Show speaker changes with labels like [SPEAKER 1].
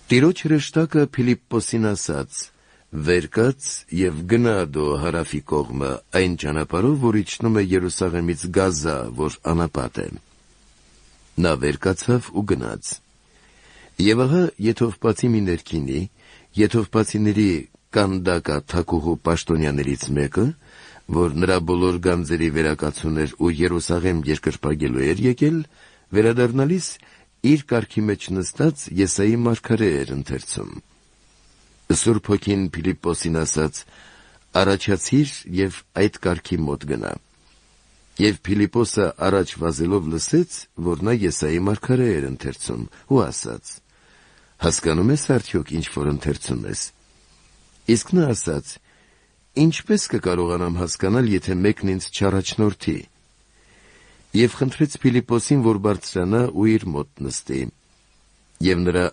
[SPEAKER 1] Տիրոջ հրեշտակը Փիլիպպոսին ասաց. «Վեր կաց և գնա դու հարավի կողմը այն ճանապարհով, որ իջնում է Երուսաղեմից Գազա, որ անապատ է»։ Նա վեր կացավ ու գնաց։ Եվ ահա Եթովպացի մի ներքինի, Եթովպացիների Կանդակա թագուհու պաշտոնյաներից մեկը, որ նրա բոլոր գանձերի վերակացուն էր ու Երուսաղեմ երկրպագելու էր եկել, վերադառնալիս իր կառքի մեջ նստած Եսայի մարգարե էր ընթերցում։ Սուրբ Հոգին Փիլիպպոսին ասաց. «Առաջացիր և այդ կառքի մոտ գնա»։ Եվ Փիլիպպոսը առաջ վազելով լսեց, որ նա Եսայի մարգարե էր ընթերցում, ու ասաց. «Հասկանում ես արդյոք ինչ որ ընթերցում ես»։ Իսկ նա ասաց. «Ինչպես կկարողանամ հասկանալ, եթե մեկն ինձ չառաջնորդի»։ Եվ խնդրեց Փիլիպպոսին, որ բարձրանա ու իր մոտ նստի։ Եվ նրա